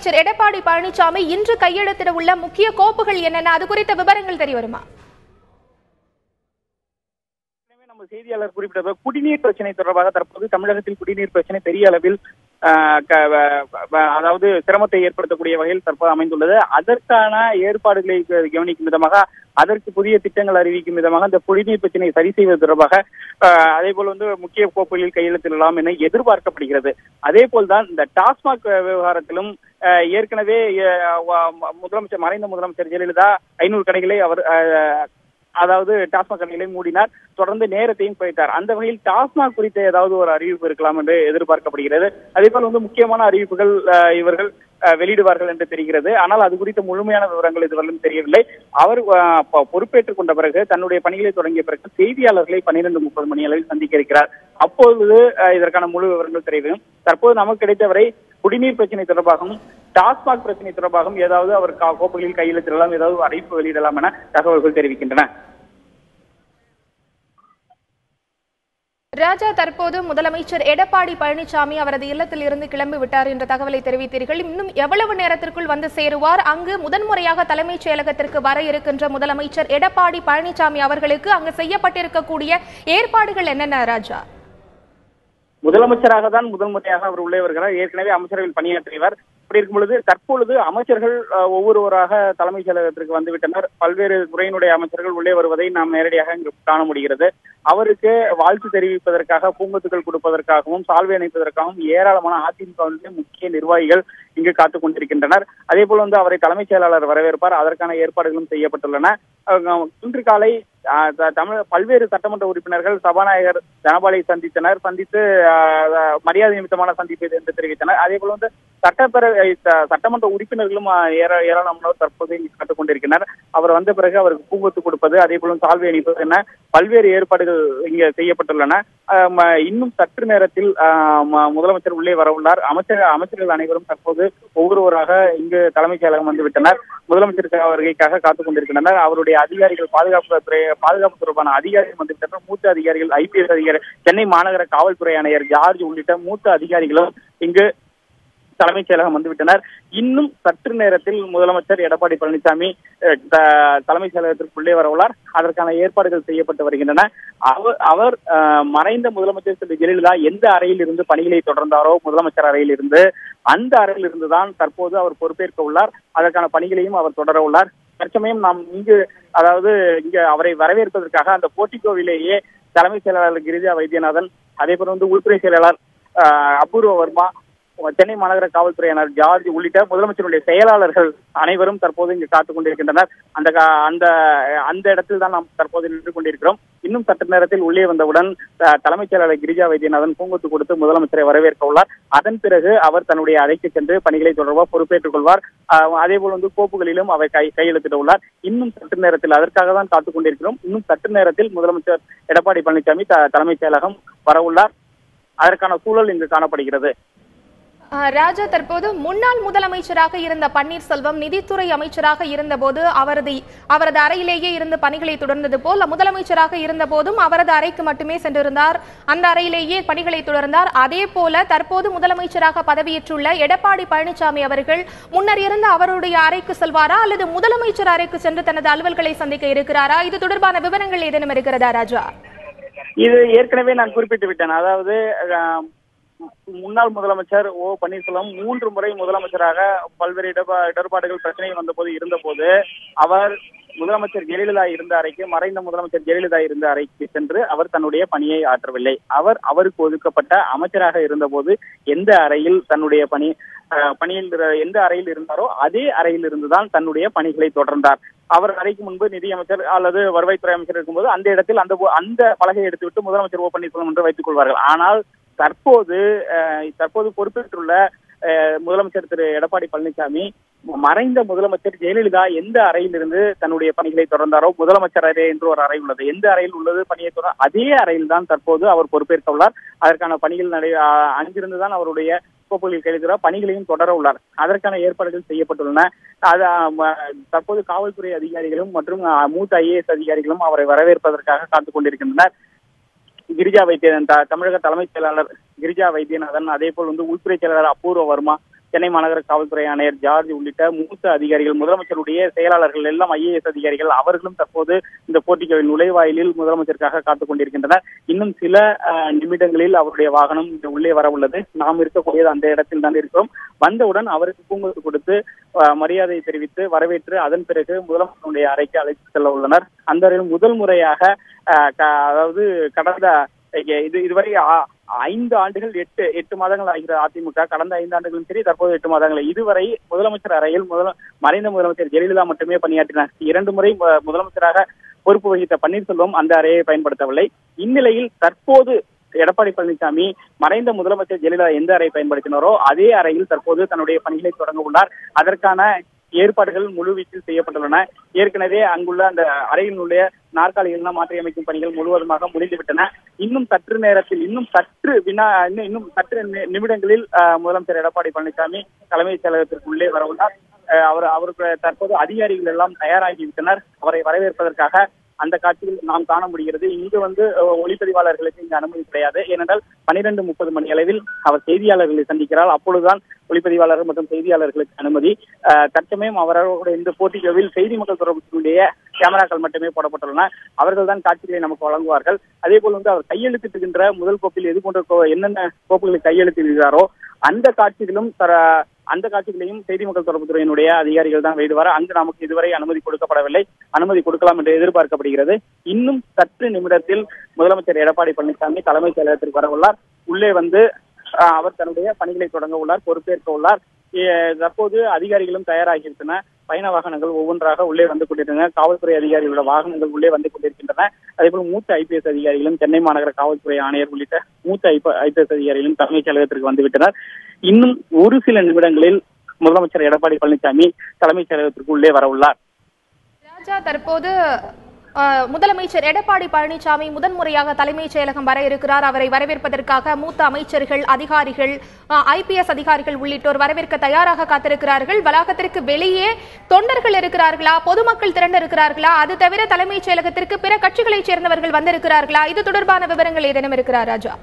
முதலமைச்சர் எடப்பாடி பழனிசாமி இன்று கையெழுத்திட உள்ள முக்கிய கோப்புகள் என்னென்ன, அது குறித்த விவரங்கள் தெரிய வருமா? நம்ம செய்தியாளர் குறிப்பிட்ட குடிநீர் பிரச்சனை தொடர்பாக தற்போது தமிழகத்தில் குடிநீர் பிரச்சனை பெரிய அளவில் அதாவது சிரமத்தை ஏற்படுத்தக்கூடிய வகையில் தற்போது அமைந்துள்ளது. அதற்கான ஏற்பாடுகளை கவனிக்கும் விதமாக, அதற்கு புதிய திட்டங்கள் அறிவிக்கும் விதமாக இந்த குடிநீர் பிரச்சனையை சரி செய்வது தொடர்பாக அதே போல் முக்கிய கோப்புகளில் கையெழுத்திடலாம் என எதிர்பார்க்கப்படுகிறது. அதே போல்தான் இந்த டாஸ்மாக் விவகாரத்திலும் ஏற்கனவே மறைந்த முதலமைச்சர் ஜெயலலிதா 500 கடைகளை அவர் அதாவது டாஸ்மாக் கடைகளை மூடினார். தொடர்ந்து நேரத்தையும் குறைத்தார். அந்த வகையில் டாஸ்மாக் குறித்த ஏதாவது ஒரு அறிவிப்பு இருக்கலாம் என்று எதிர்பார்க்கப்படுகிறது. அதே போல் முக்கியமான அறிவிப்புகள் இவர்கள் வெளியிடுவார்கள் என்று தெரிகிறது. ஆனால் அது குறித்த முழுமையான விவரங்கள் இதுவரையும் தெரியவில்லை. அவர் பொறுப்பேற்றுக் கொண்ட பிறகு தன்னுடைய பணிகளை தொடங்கிய பிறகு செய்தியாளர்களை 12:30 மணி அளவில் சந்திக்க இருக்கிறார். அப்போது இதற்கான முழு விவரங்கள் தெரியும். தற்போது நமக்கு கிடைத்தவரை குடிநீர் பிரச்சனை தொடர்பாகவும் டாஸ்மாக் பிரச்சனை தொடர்பாகவும் ஏதாவது அவர் கோப்புகளில் கையெழுத்திடலாம், ஏதாவது அறிவிப்பு வெளியிடலாம் என தகவல்கள் தெரிவிக்கின்றன. ராஜா, தற்போது முதலமைச்சர் எடப்பாடி பழனிசாமி அவரது இல்லத்தில் இருந்து கிளம்பி விட்டார் என்ற தகவலை தெரிவித்தீர்கள். இன்னும் எவ்வளவு நேரத்திற்குள் வந்து சேருவார்? அங்கு முதன்முறையாக தலைமைச் செயலகத்திற்கு வர இருக்கின்ற முதலமைச்சர் எடப்பாடி பழனிசாமி அவர்களுக்கு அங்கு செய்யப்பட்டிருக்கக்கூடிய ஏற்பாடுகள் என்னென்ன ராஜா? முதலமைச்சராக தான் முதல் முறையாக அவர் உள்ளே வருகிறார். ஏற்கனவே அமைச்சரவையில் பணியாற்றியவர். இப்படி இருக்கும் பொழுது தற்பொழுது அமைச்சர்கள் ஒவ்வொருவராக தலைமைச் செயலகத்திற்கு வந்துவிட்டனர். பல்வேறு துறையினுடைய அமைச்சர்கள் உள்ளே வருவதை நாம் நேரடியாக இங்கு காண முடிகிறது. அவருக்கு வாழ்த்து தெரிவிப்பதற்காக பூங்கொத்துக்கள் கொடுப்பதற்காகவும் சால்வை அணைப்பதற்காகவும் ஏராளமான அதிமுகவினுடைய முக்கிய நிர்வாகிகள் இங்கு காத்துக் கொண்டிருக்கின்றனர். அதே போல அவரை தலைமைச் செயலாளர் வரவேற்பார். அதற்கான ஏற்பாடுகளும் செய்யப்பட்டுள்ளன. இன்று காலை பல்வேறு சட்டமன்ற உறுப்பினர்கள் சபாநாயகர் தனபாலை சந்தித்து மரியாதை நிமித்தமான சந்திப்பு என்று தெரிவித்தனர். அதே போல சட்டமன்ற உறுப்பினர்களும் ஏராளமானோர் தற்போது இங்கு காத்துக் கொண்டிருக்கின்றனர். அவர் வந்த பிறகு அவருக்கு பூங்கொத்து கொடுப்பது, அதே போல சால்வை அணிப்பது என பல்வேறு ஏற்பாடுகள் இங்கு செய்யப்பட்டுள்ளன. இன்னும் சற்று நேரத்தில் முதலமைச்சர் உள்ளே வரவுள்ளார். அமைச்சர்கள் அனைவரும் தற்போது ஒவ்வொருவராக இங்கு தலைமைச் செயலகம் வந்துவிட்டனர். முதலமைச்சருக்கு வருகைக்காக காத்துக் கொண்டிருக்கின்றனர். அவருடைய அதிகாரிகள் பாதுகாப்பு தொடர்பான அதிகாரிகள் வந்துவிட்டனர். மூத்த அதிகாரிகள், IPS அதிகாரி, சென்னை மாநகர காவல்துறை ஆணையர் ஜார்ஜ் உள்ளிட்ட மூத்த அதிகாரிகளும் இங்கு தலைமைச் செயலகம் வந்துவிட்டனர். இன்னும் சற்று நேரத்தில் முதலமைச்சர் எடப்பாடி பழனிசாமி தலைமைச் செயலகத்திற்குள்ளே வரவுள்ளார். அதற்கான ஏற்பாடுகள் செய்யப்பட்டு வருகின்றன. அவர் மறைந்த முதலமைச்சர் திரு ஜெயலலிதா எந்த அறையில் இருந்து பணிகளை தொடர்ந்தாரோ முதலமைச்சர் அறையில் இருந்து, அந்த அறையில் இருந்துதான் தற்போது அவர் பொறுப்பேற்க உள்ளார். அதற்கான பணிகளையும் அவர் தொடர உள்ளார். தற்சமயம் நாம் இங்கு அவரை வரவேற்பதற்காக அந்த போர்டிகோவிலேயே தலைமைச் செயலாளர் கிரிஜா வைத்தியநாதன், அதே போல உள்துறை செயலாளர் அபூர்வ வர்மா, சென்னை மாநகர காவல்துறை ஆணையர் ஜார்ஜ் உள்ளிட்ட முதலமைச்சருடைய செயலாளர்கள் அனைவரும் தற்போது இங்கு காத்துக் கொண்டிருக்கின்றனர். அந்த இடத்தில் தான் நாம் தற்போது நின்று கொண்டிருக்கிறோம். இன்னும் சற்று நேரத்தில் உள்ளே வந்தவுடன் தலைமைச் செயலாளர் கிரிஜா வைத்தியநாதன் பூங்கொத்து கொடுத்து முதலமைச்சரை வரவேற்க உள்ளார். அதன் பிறகு அவர் தன்னுடைய அறைக்கு சென்று பணிகளை தொடர்பாக பொறுப்பேற்றுக் கொள்வார். அதே போல கோப்புகளிலும் அவர் கையெழுத்திட உள்ளார். இன்னும் சற்று நேரத்தில் அதற்காக தான் காத்துக் கொண்டிருக்கிறோம். இன்னும் சற்று நேரத்தில் முதலமைச்சர் எடப்பாடி பழனிசாமி தலைமைச் செயலகம் வரவுள்ளார். அதற்கான சூழல் இங்கு காணப்படுகிறது. ராஜா, தற்போது முன்னாள் முதலமைச்சராக இருந்த பன்னீர்செல்வம் நிதித்துறை அமைச்சராக இருந்தபோது அவரது அறையிலேயே இருந்து பணிகளை தொடர்ந்தது போல், முதலமைச்சராக இருந்த போதும் அவரது அறைக்கு மட்டுமே சென்றிருந்தார், அந்த அறையிலேயே பணிகளை தொடர்ந்தார். அதே போல தற்போது முதலமைச்சராக பதவியேற்றுள்ள எடப்பாடி பழனிசாமி அவர்கள் முன்னர் இருந்த அவருடைய அறைக்கு செல்வாரா அல்லது முதலமைச்சர் அறைக்கு சென்று தனது அலுவல்களை சந்திக்க இருக்கிறாரா? இது தொடர்பான விவரங்கள் ஏதேனும் இருக்கிறதா ராஜா? இது ஏற்கனவே நான் குறிப்பிட்டு விட்டேன். அதாவது முன்னாள் முதலமைச்சர் பன்னீர்செல்வம் 3 முறை முதலமைச்சராக பல்வேறு இடர்பாடுகள் பிரச்சனை இருந்தபோது அவர் முதலமைச்சர் ஜெயலலிதா இருந்த அறைக்கு, மறைந்த முதலமைச்சர் ஜெயலலிதா இருந்த அறைக்கு சென்று அவர் தன்னுடைய பணியை ஆற்றவில்லை. அவருக்கு ஒதுக்கப்பட்ட அமைச்சராக இருந்தபோது எந்த அறையில் தன்னுடைய பணியில் எந்த அறையில் இருந்தாரோ அதே அறையில் இருந்துதான் தன்னுடைய பணிகளை தொடர்ந்தார். அவர் அறைக்கு முன்பு நிதியமைச்சர் அல்லது வருவாய்த்துறை அமைச்சர் இருக்கும்போது அந்த இடத்தில் அந்த பலகையை எடுத்துவிட்டு முதலமைச்சர் பன்னீர்செல்வம் என்று வைத்துக் கொள்வார்கள். ஆனால் தற்போது பொறுப்பேற்றுள்ள முதலமைச்சர் திரு எடப்பாடி பழனிசாமி மறைந்த முதலமைச்சர் ஜெயலலிதா எந்த அறையில் இருந்து தன்னுடைய பணிகளை தொடர்ந்தாரோ, முதலமைச்சர் அறை என்று ஒரு அறை உள்ளது, எந்த அறையில் உள்ளது பணியை தொடர் அதே அறையில் தான் தற்போது அவர் பொறுப்பேற்க உள்ளார். அதற்கான பணிகள் அங்கிருந்துதான் அவருடைய கோப்புகளில் கையெழுத்திட பணிகளையும் தொடர உள்ளார். அதற்கான ஏற்பாடுகள் செய்யப்பட்டுள்ளன. தற்போது காவல்துறை அதிகாரிகளும் மற்றும் மூத்த IAS அதிகாரிகளும் அவரை வரவேற்பதற்காக காத்துக் கொண்டிருக்கின்றனர். கிரிஜா வைத்தியநாதன், தமிழக தலைமைச் செயலாளர் கிரிஜா வைத்தியநாதன், அதே போல் உள்துறை செயலாளர் அபூர்வ வர்மா, சென்னை மாநகர காவல்துறை ஆணையர் ஜார்ஜ் உள்ளிட்ட மூத்த அதிகாரிகள், முதலமைச்சருடைய செயலாளர்கள் எல்லாம் IAS அதிகாரிகள் அவர்களும் தற்போது இந்த போட்டிகளின் நுழைவாயிலில் முதலமைச்சருக்காக காத்துக் கொண்டிருக்கின்றனர். இன்னும் சில நிமிடங்களில் அவருடைய வாகனம் உள்ளே வர உள்ளது. நாம் இருக்கக்கூடியது அந்த இடத்தில் தான் இருக்கிறோம். வந்தவுடன் அவருக்கு பூங்கொத்து கொடுத்து மரியாதை தெரிவித்து வரவேற்று அதன் பிறகு முதலமைச்சருடைய அறைக்கு அழைத்து செல்ல உள்ளனர். அந்த அறையில் முதல் முறையாக அதாவது கடந்த இதுவரை 5 ஆண்டுகள் 8 மாதங்கள் ஆகிறது அதிமுக. கடந்த 5 ஆண்டுகளும் சரி, தற்போது 8 மாதங்கள். இதுவரை முதலமைச்சர் அறையில் மறைந்த முதலமைச்சர் ஜெயலலிதா மட்டுமே பணியாற்றினார். 2 முறை முதலமைச்சராக பொறுப்பு வகித்த பன்னீர்செல்வம் அந்த அறையை பயன்படுத்தவில்லை. இந்நிலையில் தற்போது எடப்பாடி பழனிசாமி மறைந்த முதலமைச்சர் ஜெயலலிதா எந்த அறையை பயன்படுத்தினாரோ அதே அறையில் தற்போது தன்னுடைய பணிகளை தொடங்க உள்ளார். அதற்கான ஏற்பாடுகள் முழுவீச்சில் செய்யப்பட்டுள்ளன. ஏற்கனவே அங்குள்ள அந்த அறையினுடைய நாற்காலிகள் மாற்றி அமைக்கும் பணிகள் முழுவதுமாக முடிந்துவிட்டன. இன்னும் சற்று நேரத்தில் இன்னும் சற்று நிமிடங்களில் முதலமைச்சர் எடப்பாடி பழனிசாமி தலைமைச் செயலகத்திற்குள்ளே வர உள்ளார். அவருக்கு தற்போது அதிகாரிகள் எல்லாம் தயாராகிவிட்டனர். அவரை வரவேற்பதற்காக அந்த காட்சியில் நாம் காண முடிகிறது. இங்கு ஒளிப்பதிவாளர்களுக்கு இங்கு அனுமதி கிடையாது. ஏனென்றால் 12:30 மணி அளவில் அவர் செய்தியாளர்களை சந்திக்கிறார். அப்பொழுதுதான் ஒளிப்பதிவாளர்கள் மற்றும் செய்தியாளர்களுக்கு அனுமதி. தற்சமயம் அவர்களுடைய இந்த போட்டிகளில் செய்தி மக்கள் தொடர்புடைய கேமராக்கள் மட்டுமே போடப்பட்டுள்ளன. அவர்கள் தான் காட்சிகளை நமக்கு வழங்குவார்கள். அதே போல் அவர் கையெழுத்திடுகின்ற முதல் கோப்பில் எது போன்ற என்னென்ன கோப்புகளை கையெழுத்திடுகிறாரோ அந்த காட்சிகளையும் செய்தி மக்கள் தொடர்புத்துறையினுடைய அதிகாரிகள் தான் வெளியிடுவார். அங்கு நமக்கு இதுவரை அனுமதி கொடுக்கப்படவில்லை. அனுமதி கொடுக்கலாம் என்று எதிர்பார்க்கப்படுகிறது. இன்னும் சற்று நிமிடத்தில் முதலமைச்சர் எடப்பாடி பழனிசாமி தலைமைச் செயலகத்திற்கு வர உள்ளார். உள்ளே அவர் தன்னுடைய பணிகளை தொடங்க உள்ளார், பொறுப்பேற்க உள்ளார். தற்போது அதிகாரிகளும் தயாராகிவிட்டன. பயண வாகனங்கள் ஒவ்வொன்றாக உள்ளே வந்து கொண்டிருக்கின்றன. காவல்துறை அதிகாரிகளோட வாகனங்கள் உள்ளே வந்து கொண்டிருக்கின்றன. அதேபோல் மூத்த IPS அதிகாரிகளும் சென்னை மாநகர காவல்துறை ஆணையர் உள்ளிட்ட மூத்த IPS அதிகாரிகளும் தலைமைச் செயலகத்திற்கு வந்துவிட்டனர். இன்னும் ஒரு சில நிமிடங்களில் முதலமைச்சர் எடப்பாடி பழனிசாமி தலைமைச் செயலகத்திற்கு உள்ளே வர உள்ளார். ராஜா, தற்போது முதலமைச்சர் எடப்பாடி பழனிசாமி முதன்முறையாக தலைமைச் செயலகம் வர இருக்கிறார். அவரை வரவேற்பதற்காக மூத்த அமைச்சர்கள், அதிகாரிகள், IPS அதிகாரிகள் உள்ளிட்டோர் வரவேற்க தயாராக காத்திருக்கிறார்கள். வளாகத்திற்கு வெளியே தொண்டர்கள் இருக்கிறார்களா, பொதுமக்கள் திரண்டு இருக்கிறார்களா, அது தவிர தலைமைச் செயலகத்திற்கு பிற கட்சிகளைச் சேர்ந்தவர்கள் வந்திருக்கிறார்களா? இது தொடர்பான விவரங்கள் ஏதேனும் இருக்கிறார் ராஜா?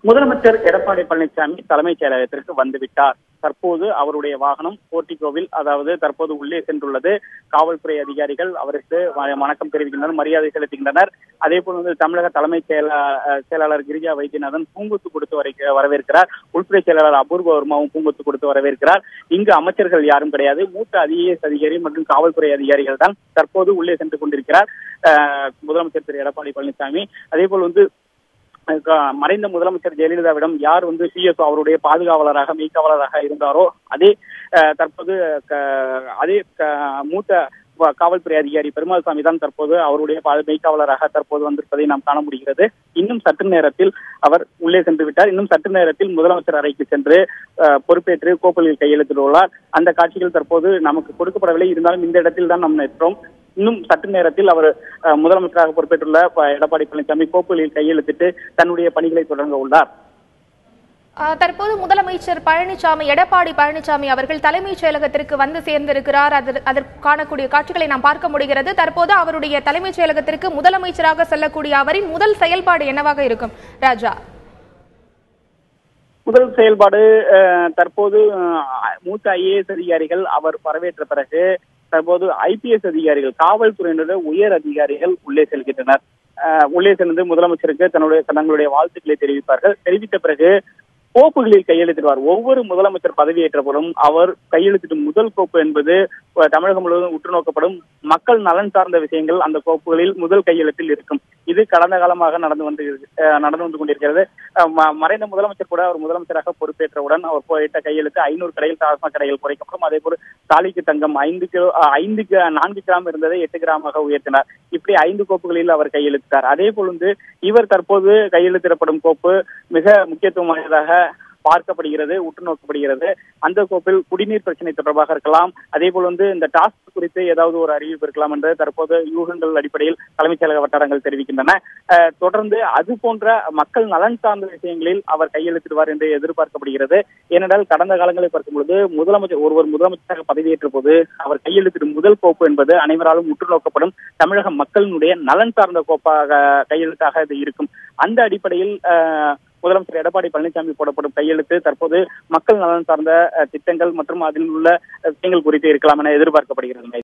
முதலமைச்சர் எடப்பாடி பழனிசாமி தலைமைச் செயலகத்திற்கு வந்துவிட்டார். தற்போது அவருடைய வாகனம் போர்டிகோவில், அதாவது தற்போது உள்ளே சென்றுள்ளது. காவல்துறை அதிகாரிகள் அவருக்கு வணக்கம் தெரிவிக்கின்றனர், மரியாதை செலுத்துகின்றனர். அதே போல் தமிழக தலைமைச் செயலாளர் கிரிஜா வைத்தியநாதன் பூங்கொத்து கொடுத்து வரவேற்கிறார். உள்துறை செயலாளர் அபூர்வ வர்மாவும் பூங்கொத்து கொடுத்து வரவேற்கிறார். இங்கு அமைச்சர்கள் யாரும் கிடையாது. மூத்த IAS அதிகாரி மற்றும் காவல்துறை அதிகாரிகள் தான் தற்போது உள்ளே சென்று கொண்டிருக்கிறார் முதலமைச்சர் திரு எடப்பாடி பழனிசாமி. அதே போல் மறைந்த முதலமைச்சர் ஜெயலலிதாவிடம் யார் CSO அவருடைய பாதுகாவலராக மெய்காவலராக இருந்தாரோ தற்போது அதே மூத்த காவல்துறை அதிகாரி பெருமாள்சாமி தான் தற்போது அவருடைய மெய்காவலராக தற்போது வந்திருப்பதை நாம் காண முடிகிறது. இன்னும் சற்று நேரத்தில் அவர் உள்ளே சென்று விட்டார். இன்னும் சற்று நேரத்தில் முதலமைச்சர் அறைக்கு சென்று பொறுப்பேற்று கோப்புகளில் கையெழுத்திட்டுள்ளார். அந்த காட்சிகள் தற்போது நமக்கு கொடுக்கப்படவில்லை. இருந்தாலும் இந்த இடத்தில் தான் நாம் நிற்கிறோம். இன்னும் சற்று நேரத்தில் அவர் முதலமைச்சராக பொறுப்பேற்றுள்ள எடப்பாடி பழனிசாமி கோப்புகளில் கையெழுத்திட்டு தன்னுடைய பணிகளை தொடங்க உள்ளார். தற்போது முதலமைச்சர் எடப்பாடி பழனிசாமி அவர்கள் தலைமைச் செயலகத்திற்கு வந்து சேர்ந்திருக்கிறார். அதற்கு காணக்கூடிய காட்சிகளை நாம் பார்க்க முடிகிறது. தற்போது அவருடைய தலைமைச் செயலகத்திற்கு முதலமைச்சராக செல்லக்கூடிய அவரின் முதல் செயல்பாடு என்னவாக இருக்கும் ராஜா? முதல் செயல்பாடு தற்போது மூத்த IAS அதிகாரிகள் அவர் வரவேற்ற பிறகு தற்போது IPS அதிகாரிகள், காவல்துறையினுடைய உயர் அதிகாரிகள் உள்ளே செல்கின்றனர். உள்ளே சென்று முதலமைச்சருக்கு தங்களுடைய வாழ்த்துக்களை தெரிவிப்பார்கள். தெரிவித்த பிறகு கோப்புகளில் கையெழுத்திடுவார். ஒவ்வொரு முதலமைச்சர் பதவியேற்ற போதும் அவர் கையெழுத்திடும் முதல் கோப்பு என்பது தமிழகம் முழுவதும் உற்று நோக்கப்படும். மக்கள் நலன் சார்ந்த விஷயங்கள் அந்த கோப்புகளில் முதல் கையெழுத்தில் இருக்கும். இது கடந்த காலமாக நடந்து வந்து கொண்டிருக்கிறது. மறைந்த முதலமைச்சர் கூட அவர் முதலமைச்சராக பொறுப்பேற்றவுடன் அவர் போயிட்ட கையெழுத்து 500 கடையில் டாஸ்மாக் கடைகள் குறைக்கப்படும். அதே போல தாலிக்கு தங்கம் 4 கிராம் இருந்ததை 8 கிராமாக உயர்த்தினார். இப்படி 5 கோப்புகளில் அவர் கையெழுத்திட்டார். அதே போல் இவர் தற்போது கையெழுத்திடப்படும் கோப்பு மிக முக்கியத்துவம் வாய்ந்ததாக பார்க்கப்படுகிறது, உற்று நோக்கப்படுகிறது. அந்த கோப்பில் குடிநீர் பிரச்சனை தொடர்பாக இருக்கலாம். அதே போல் இந்த டாஸ்க் குறித்து ஏதாவது ஒரு அறிவிப்பு இருக்கலாம் என்று தற்போது யூகங்கள் அடிப்படையில் தலைமைச் செயலக வட்டாரங்கள் தெரிவிக்கின்றன. தொடர்ந்து அது போன்ற மக்கள் நலன் சார்ந்த விஷயங்களில் அவர் கையெழுத்திடுவார் என்று எதிர்பார்க்கப்படுகிறது. ஏனென்றால் கடந்த காலங்களை பார்க்கும்பொழுது ஒருவர் முதலமைச்சராக பதவியேற்ற போது அவர் கையெழுத்திடும் முதல் கோப்பு என்பது அனைவராலும் உற்று நோக்கப்படும் தமிழக மக்களினுடைய நலன் சார்ந்த கோப்பாக கையெழுத்தாக இது இருக்கும். அந்த அடிப்படையில் முதலமைச்சர் எடப்பாடி பழனிசாமி போடப்படும் கையெழுத்து தற்போது மக்கள் நலன் சார்ந்த திட்டங்கள் மற்றும் அதில் உள்ள விஷயங்கள் குறித்து இருக்கலாம் என எதிர்பார்க்கப்படுகிறது.